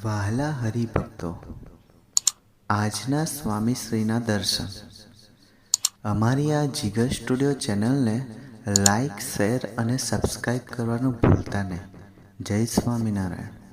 વહાલા હરિભક્તો, આજના સ્વામીશ્રીના દર્શન. અમારી આ જીગર સ્ટુડિયો ચેનલને લાઈક, શેર અને સબસ્ક્રાઈબ કરવાનું ભૂલતા નહીં. જય સ્વામિનારાયણ.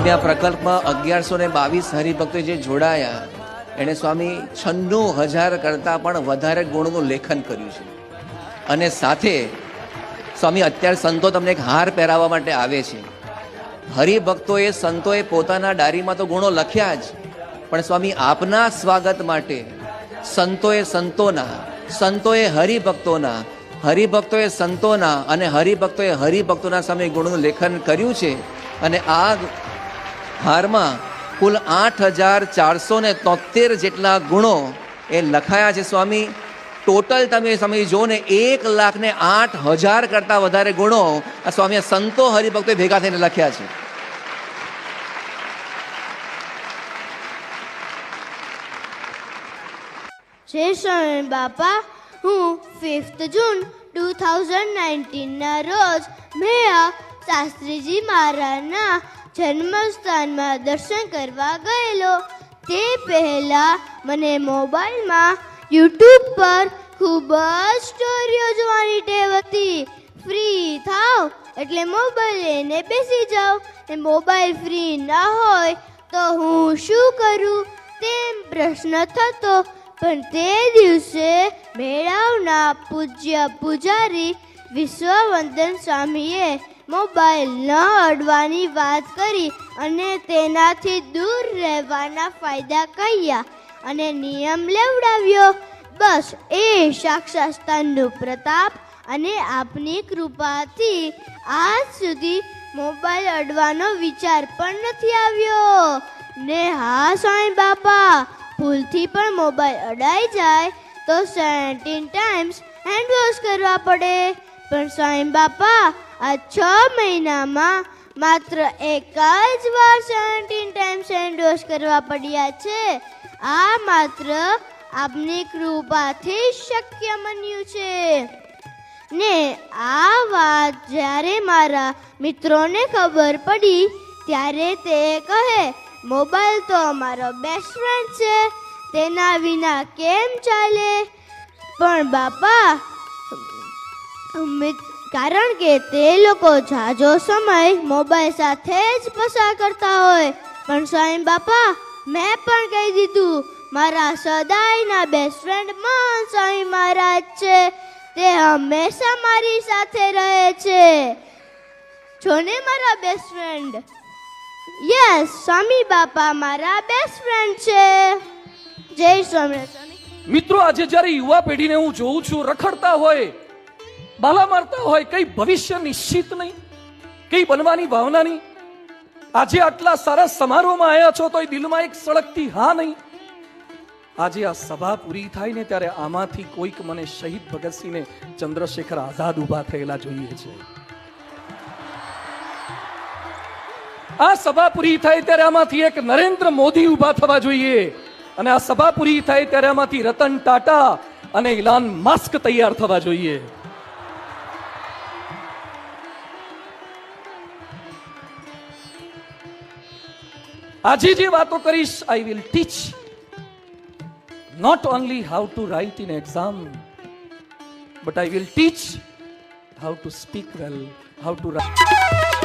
સ્વામી આ પ્રકલ્પમાં 1122 હરિભક્તો જે જોડાયા એણે સ્વામી 96,000 કરતાં પણ વધારે ગુણનું લેખન કર્યું છે. અને સાથે સ્વામી અત્યારે સંતો તમને એક હાર પહેરાવવા માટે આવે છે. હરિભક્તોએ સંતોએ પોતાના ડાયરીમાં તો ગુણો લખ્યા જ, પણ સ્વામી આપના સ્વાગત માટે સંતોએ સંતોના, સંતોએ હરિભક્તોના, હરિભક્તોએ સંતોના અને હરિભક્તોએ હરિભક્તોના સામે ગુણનું લેખન કર્યું છે. અને આ હારમાં કુલ 8,473 જેટલા ગુણો એ લખાયા છે સ્વામી. ટોટલ તમે સમય જો ને 1,08,000 કરતાં વધારે ગુણો આ સ્વામી સંતો હરિભક્તોએ ભેગા થઈને લખ્યા છે. જય સ્વામી બાપા, હું 5th જૂન 2019 ના રોજ મેં શાસ્ત્રીજી મહારાજના જન્મસ્થાનમાં દર્શન કરવા ગયેલો. તે પહેલા મને મોબાઈલમાં યુટ્યુબ પર ખૂબ જ સ્ટોરીઓ જોવાની ટેવ હતી. ફ્રી થાવ એટલે મોબાઈલ લઈને બેસી જાઓ. એ મોબાઈલ ફ્રી ના હોય તો હું શું કરું તેમ પ્રશ્ન થતો. પણ તે દિવસે મેળાવના પૂજ્ય પૂજારી વિશ્વવંદન સ્વામીએ મોબાઈલ ન અડવાની વાત કરી અને તેનાથી દૂર રહેવાના ફાયદા કહ્યા અને નિયમ લેવડાવ્યો. બસ એ સાક્ષાત્કારનું પ્રતાપ અને આપની કૃપાથી આજ સુધી મોબાઈલ અડવાનો વિચાર પણ નથી આવ્યો. ને હા સ્વામી બાપા, ભૂલથી પણ મોબાઈલ અડાઈ જાય તો 17 ટાઈમ્સ હેન્ડ વોશ કરવા પડે. પણ સ્વામી બાપા, આ 6 મહિનામાં માત્ર એક જ વાર 17 ટાઈમ્સ હેન્ડ વોશ કરવા પડ્યા છે. આ માત્ર આપની કૃપાથી શક્ય બન્યું છે. ને આ વાત જ્યારે મારા મિત્રોને ખબર પડી ત્યારે તે કહે, મોબાઈલ તો અમારો બેસ્ટ ફ્રેન્ડ છે, તેના વિના કેમ ચાલે? પણ બાપા, કારણ કે તે લોકો ઝાઝો સમય મોબાઈલ સાથે જ પસાર કરતા હોય. પણ સ્વામી બાપા, મેં પણ કહી દીધું, મારા સદાયના બેસ્ટ ફ્રેન્ડ મહાન સ્વામી મહારાજ છે. તે હંમેશા મારી સાથે રહે છે. છો ને મારા બેસ્ટ ફ્રેન્ડ? યસ, સ્વામી બાપા મારા બેસ્ટ ફ્રેન્ડ છે. જય સ્વામિનારાયણ. મિત્રો, આજે જ્યારે યુવા પેઢીને હું જોઉં છું, રખડતા હોય, બાલા મારતા હોય, કઈ ભવિષ્ય નિશ્ચિત નહીં, કઈ બનવાની ભાવના નહીં. આજે આટલા સારા સમારોહમાં આવ્યા છો તો દિલમાં એક સળગતી હા નહીં. આજે આ સભા પૂરી થાય ને ત્યારે આમાંથી કોઈક મને શહીદ ભગતસિંહને ચંદ્રશેખર આઝાદ ઉભા થયેલા જોઈએ છે. આ સભા પૂરી થાય ત્યારે આમાંથી એક નરેન્દ્ર મોદી ઉભા થવા જોઈએ. અને આ સભા પૂરી થાય ત્યારે આમાંથી રતન ટાટા અને ઇલાન મસ્ક તૈયાર થવા જોઈએ. આજે જે વાતો કરીશ, I will teach not only how to write in exam, but I will teach how to speak well, how to write.